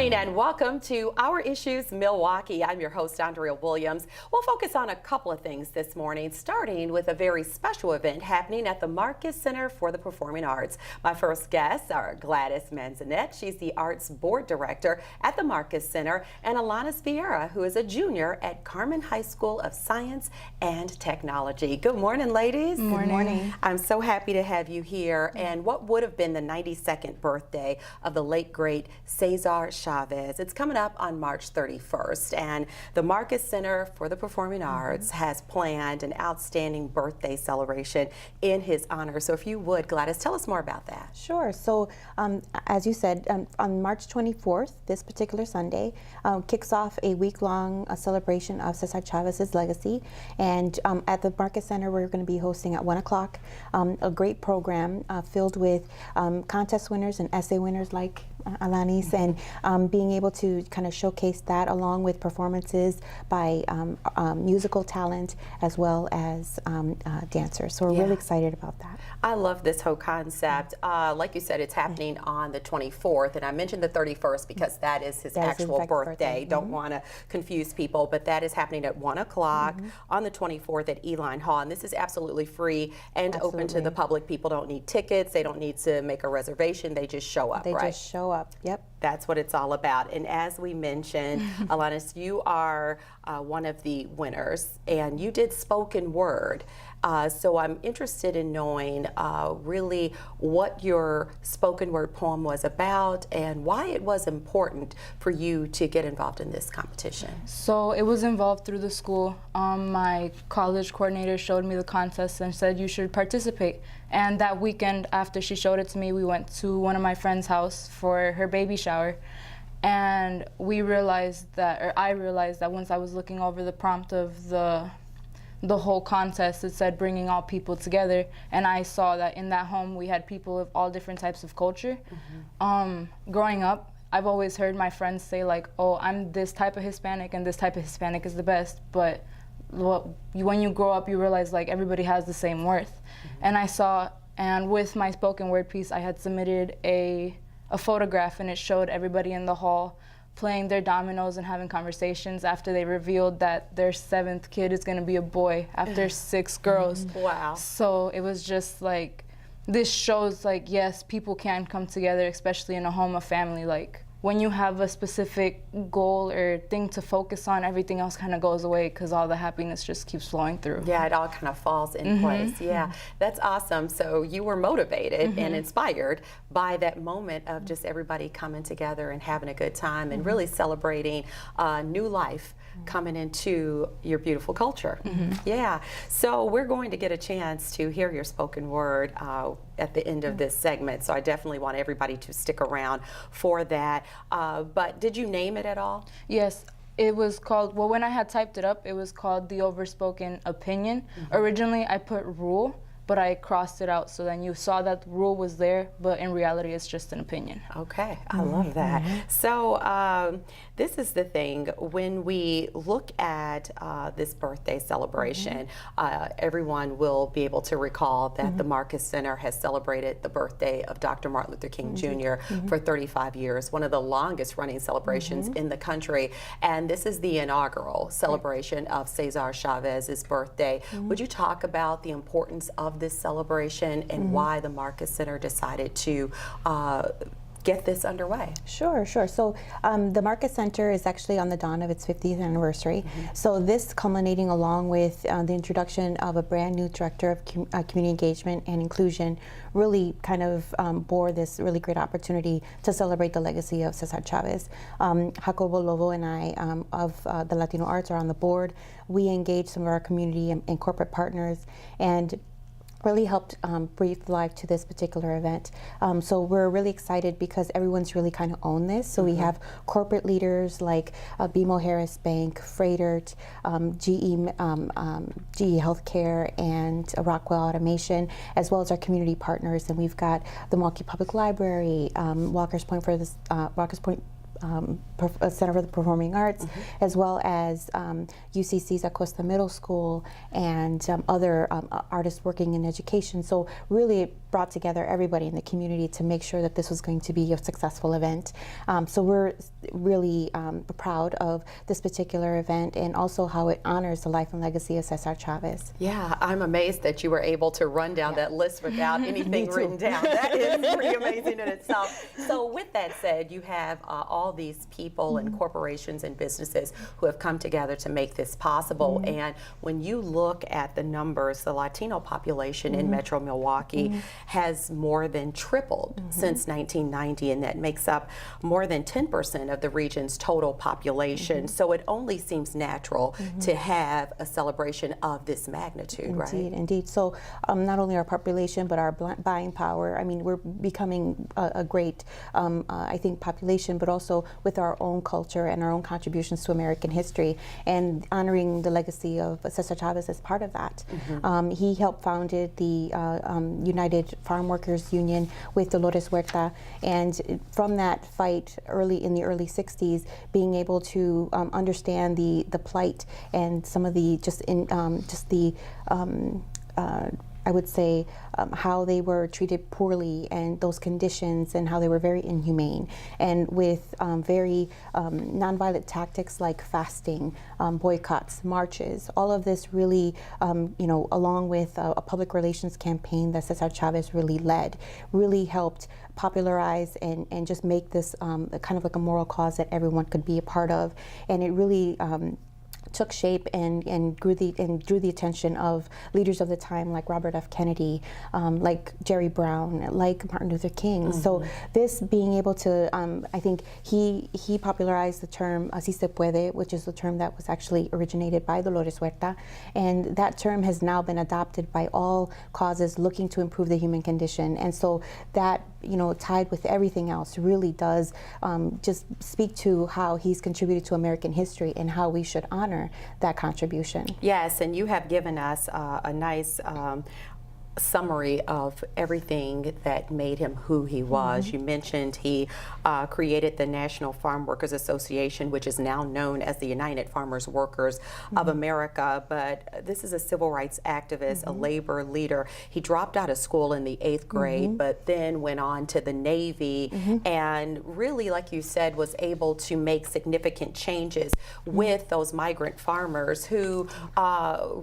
morning and welcome to Our Issues Milwaukee. I'm your host, Andrea Williams. We'll focus on a couple of things this morning, starting with a very special event happening at the Marcus Center for the Performing Arts. My first guests are Gladys Manzanet. She's the Arts Board Director at the Marcus Center, and Alaniss Vierra, who is a junior at Carmen High School of Science and Technology. Good morning, ladies. Good morning. I'm so happy to have you here. And what would have been the 92nd birthday of the late, great Cesar Chavez. It's coming up on March 31st, and the Marcus Center for the Performing Arts has planned an outstanding birthday celebration in his honor. So if you would, Gladys, tell us more about that. Sure. So as you said, on March 24th, this particular Sunday, kicks off a week-long celebration of Cesar Chavez's legacy. And at the Marcus Center, we're going to be hosting at 1 o'clock a great program filled with contest winners and essay winners like Alaniss, and being able to kind of showcase that along with performances by musical talent as well as dancers. So we're really excited about that. I love this whole concept. Like you said, it's happening on the 24th, and I mentioned the 31st because that is his actual birthday. Don't want to confuse people, but that is happening at 1 o'clock on the 24th at Eline Hall, and this is absolutely free and open to the public. People don't need tickets. They don't need to make a reservation. They just show up, They just show up. Yep. That's what it's all about. And as we mentioned, Alaniss, you are one of the winners, and you did spoken word. So I'm interested in knowing really what your spoken word poem was about and why it was important for you to get involved in this competition. So it was involved through the school. My college coordinator showed me the contest and said you should participate. And that weekend after she showed it to me, we went to one of my friend's house for her baby shower. And we realized that, or I realized that once I was looking over the prompt of the whole contest, it said bringing all people together, and I saw that in that home we had people of all different types of culture. Growing up, I've always heard my friends say like, oh, I'm this type of Hispanic and this type of Hispanic is the best, but when you grow up you realize like everybody has the same worth. And I saw, and with my spoken word piece I had submitted a photograph, and it showed everybody in the hall playing their dominoes and having conversations after they revealed that their 7th kid is going to be a boy after 6 girls. Wow. So it was just like, this shows like, yes, people can come together, especially in a home of family. Like when you have a specific goal or thing to focus on, everything else kind of goes away because all the happiness just keeps flowing through. Yeah, it all kind of falls in place. Yeah, that's awesome. So you were motivated and inspired by that moment of just everybody coming together and having a good time and really celebrating new life coming into your beautiful culture. Yeah, so we're going to get a chance to hear your spoken word at the end of this segment, so I definitely want everybody to stick around for that. But did you name it at all? Yes. It was called, well, when I had typed it up, it was called The Overspoken Opinion. Originally, I put rule, but I crossed it out, so then you saw that the rule was there, but in reality, it's just an opinion. Okay, I love that. So this is the thing, when we look at this birthday celebration, everyone will be able to recall that the Marcus Center has celebrated the birthday of Dr. Martin Luther King Jr. for 35 years, one of the longest running celebrations in the country. And this is the inaugural celebration of Cesar Chavez's birthday. Would you talk about the importance of this celebration and why the Marcus Center decided to get this underway? Sure. So the Marcus Center is actually on the dawn of its 50th anniversary. So this culminating along with the introduction of a brand new director of community engagement and inclusion really kind of bore this really great opportunity to celebrate the legacy of Cesar Chavez. Jacobo Lobo and I of the Latino Arts are on the board. We engage some of our community and corporate partners and really helped breathe life to this particular event. So we're really excited because everyone's really kind of owned this. So we have corporate leaders like BMO Harris Bank, Freightert, GE Healthcare, and Rockwell Automation, as well as our community partners. And we've got the Milwaukee Public Library, Walker's Point Center for the Performing Arts, as well as UCC's Acosta Middle School and other artists working in education. So really it brought together everybody in the community to make sure that this was going to be a successful event. So we're really proud of this particular event and also how it honors the life and legacy of Cesar Chavez. Yeah, I'm amazed that you were able to run down that list without anything written down. That is pretty amazing in itself. So with that said, you have all these people and corporations and businesses who have come together to make this possible. And when you look at the numbers, the Latino population in Metro Milwaukee has more than tripled since 1990, and that makes up more than 10% of the region's total population. So it only seems natural to have a celebration of this magnitude, right? Indeed. So not only our population, but our buying power. I mean, we're becoming a great, I think, population, but also with our own culture and our own contributions to American history, and honoring the legacy of Cesar Chavez as part of that. He helped founded the United Farm Workers Union with Dolores Huerta, and from that fight in the early 60s, being able to understand the plight and some of the I would say how they were treated poorly and those conditions and how they were very inhumane, and with very nonviolent tactics like fasting, boycotts, marches, all of this really, along with a public relations campaign that Cesar Chavez really led, really helped popularize and just make this kind of like a moral cause that everyone could be a part of. And it really took shape and drew the attention of leaders of the time like Robert F. Kennedy, like Jerry Brown, like Martin Luther King. So this being able to, I think he popularized the term "si se puede," which is the term that was actually originated by Dolores Huerta, and that term has now been adopted by all causes looking to improve the human condition. And so that, tied with everything else, really does just speak to how he's contributed to American history and how we should honor that contribution. Yes, and you have given us a nice summary of everything that made him who he was. You mentioned he created the National Farm Workers Association, which is now known as the United Farmers Workers of America, but this is a civil rights activist, a labor leader. He dropped out of school in the 8th grade, but then went on to the Navy and really, like you said, was able to make significant changes with those migrant farmers who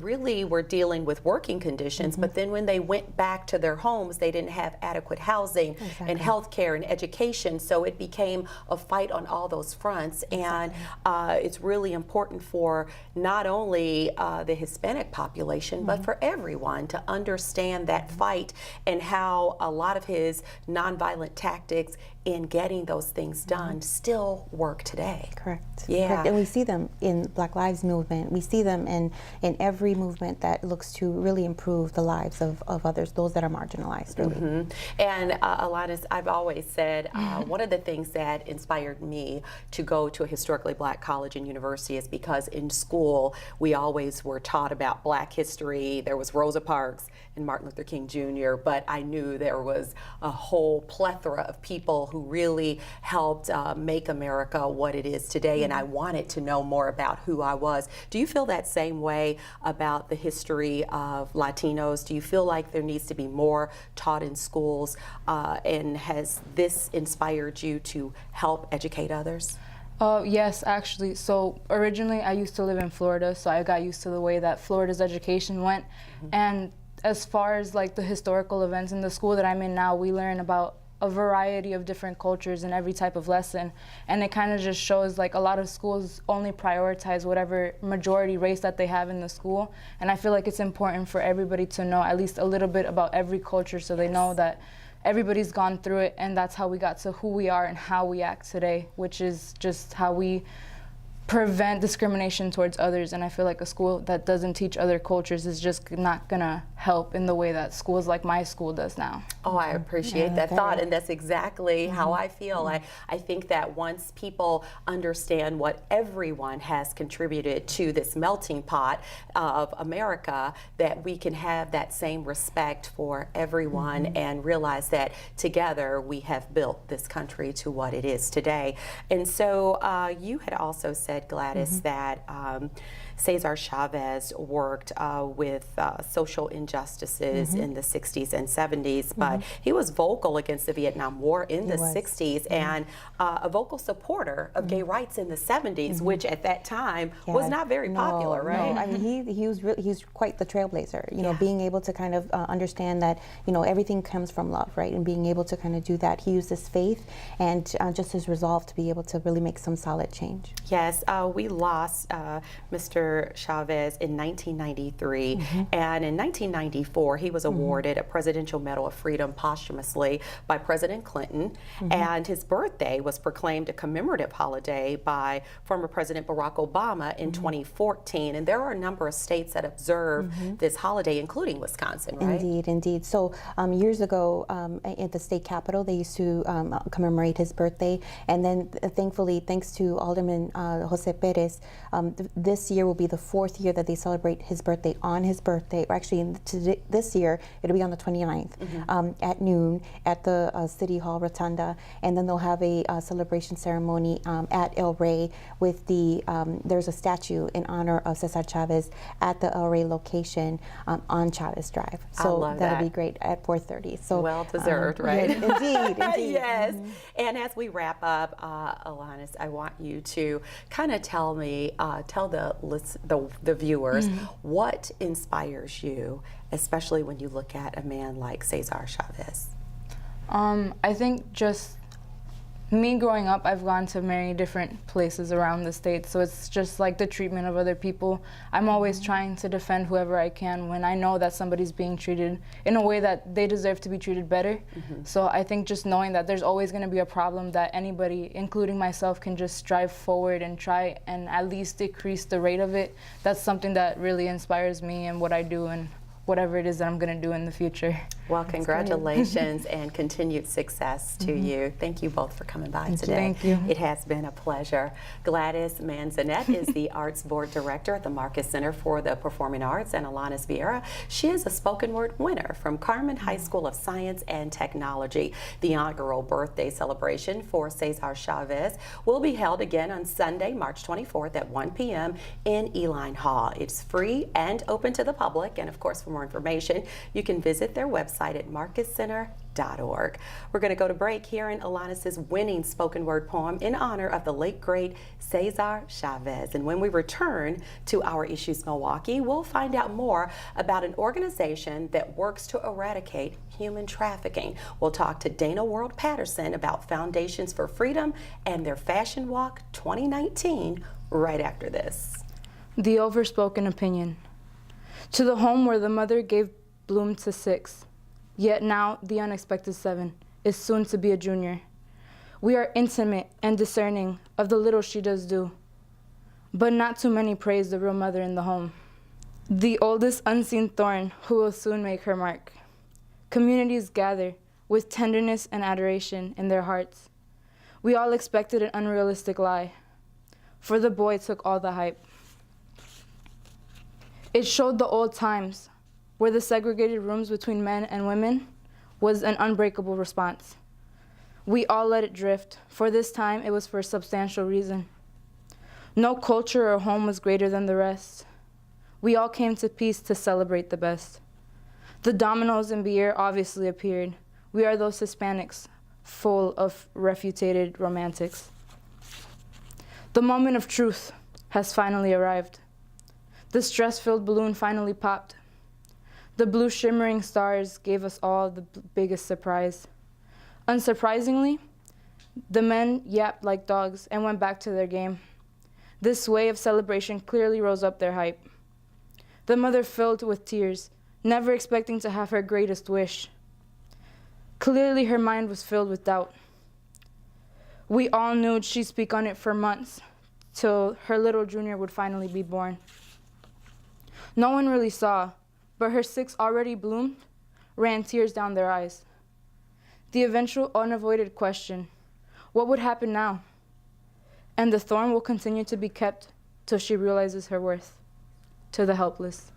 really were dealing with working conditions, but then when they went back to their homes, they didn't have adequate housing and health care and education. So it became a fight on all those fronts. And it's really important for not only the Hispanic population, but for everyone to understand that fight and how a lot of his nonviolent tactics in getting those things done still work today. Correct. Yeah. Correct. And we see them in Black Lives Movement. We see them in every movement that looks to really improve the lives of others, those that are marginalized, really. And Alaniss, I've always said one of the things that inspired me to go to a historically Black college and university is because in school we always were taught about Black history. There was Rosa Parks and Martin Luther King Jr., but I knew there was a whole plethora of people who really helped make America what it is today, and I wanted to know more about who I was. Do you feel that same way about the history of Latinos? Do you feel like there needs to be more taught in schools, and has this inspired you to help educate others? Yes, actually. So originally I used to live in Florida, so I got used to the way that Florida's education went. And as far as like the historical events in the school that I'm in now, we learn about a variety of different cultures in every type of lesson, and it kind of just shows like a lot of schools only prioritize whatever majority race that they have in the school, and I feel like it's important for everybody to know at least a little bit about every culture so they know that everybody's gone through it, and that's how we got to who we are and how we act today, which is just how we prevent discrimination towards others, and I feel like a school that doesn't teach other cultures is just not gonna help in the way that schools like my school does now. Oh, I appreciate that thought, and that's exactly how I feel. I think that once people understand what everyone has contributed to this melting pot of America, that we can have that same respect for everyone and realize that together we have built this country to what it is today. And so you had also said, Gladys, that Cesar Chavez worked with social injustices in the 60s and 70s, but he was vocal against the Vietnam War in the 60s and a vocal supporter of gay rights in the 70s, which at that time was not very popular, right? No, I mean, he's quite the trailblazer, you know, being able to kind of understand that, you know, everything comes from love, right? And being able to kind of do that. He used his faith and just his resolve to be able to really make some solid change. Yes, we lost Mr. Chavez in 1993, and in 1994 he was awarded a Presidential Medal of Freedom posthumously by President Clinton, and his birthday was proclaimed a commemorative holiday by former President Barack Obama in 2014, and there are a number of states that observe this holiday, including Wisconsin, right? Indeed, indeed. So years ago at the state capitol, they used to commemorate his birthday, and then thankfully, thanks to Alderman Jose Perez, this year will be the 4th year that they celebrate his birthday on his birthday, or actually this year it'll be on the 29th at noon at the City Hall Rotunda, and then they'll have a celebration ceremony at El Rey with there's a statue in honor of Cesar Chavez at the El Rey location on Chavez Drive. So that'll be great at 4:30. So well deserved, right? Yes, indeed, indeed. Yes. And as we wrap up, Alaniss, I want you to kind of tell me, tell the viewers, what inspires you, especially when you look at a man like Cesar Chavez? I think just me growing up, I've gone to many different places around the state, so it's just like the treatment of other people. I'm always trying to defend whoever I can when I know that somebody's being treated in a way that they deserve to be treated better. So I think just knowing that there's always going to be a problem, that anybody, including myself, can just strive forward and try and at least decrease the rate of it. That's something that really inspires me in what I do and whatever it is that I'm going to do in the future. Well, congratulations and continued success to you. Thank you both for coming by today. Thank you. It has been a pleasure. Gladys Manzanet is the Arts Board Director at the Marcus Center for the Performing Arts, and Alaniss Vierra, she is a spoken word winner from Carmen High School of Science and Technology. The inaugural birthday celebration for Cesar Chavez will be held again on Sunday, March 24th at 1 p.m. in Eline Hall. It's free and open to the public, and of course, for more information, you can visit their website at marcuscenter.org. We're going to go to break hearing Alaniss's winning spoken word poem in honor of the late great Cesar Chavez. And when we return to Our Issues Milwaukee, we'll find out more about an organization that works to eradicate human trafficking. We'll talk to Dana World Patterson about Foundations for Freedom and their Fashion Walk 2019 right after this. The overspoken opinion. To the home where the mother gave bloom to 6, yet now the unexpected 7 is soon to be a junior. We are intimate and discerning of the little she does do, but not too many praise the real mother in the home. The oldest unseen thorn who will soon make her mark. Communities gather with tenderness and adoration in their hearts. We all expected an unrealistic lie, for the boy took all the hype. It showed the old times, where the segregated rooms between men and women was an unbreakable response. We all let it drift, for this time it was for a substantial reason. No culture or home was greater than the rest. We all came to peace to celebrate the best. The dominoes and beer obviously appeared. We are those Hispanics, full of refuted romantics. The moment of truth has finally arrived. The stress-filled balloon finally popped. The blue shimmering stars gave us all the biggest surprise. Unsurprisingly, the men yapped like dogs and went back to their game. This way of celebration clearly rose up their hype. The mother filled with tears, never expecting to have her greatest wish. Clearly her mind was filled with doubt. We all knew she'd speak on it for months, till her little junior would finally be born. No one really saw, but her 6 already bloomed ran tears down their eyes. The eventual unavoided question, what would happen now? And the thorn will continue to be kept till she realizes her worth. To the helpless.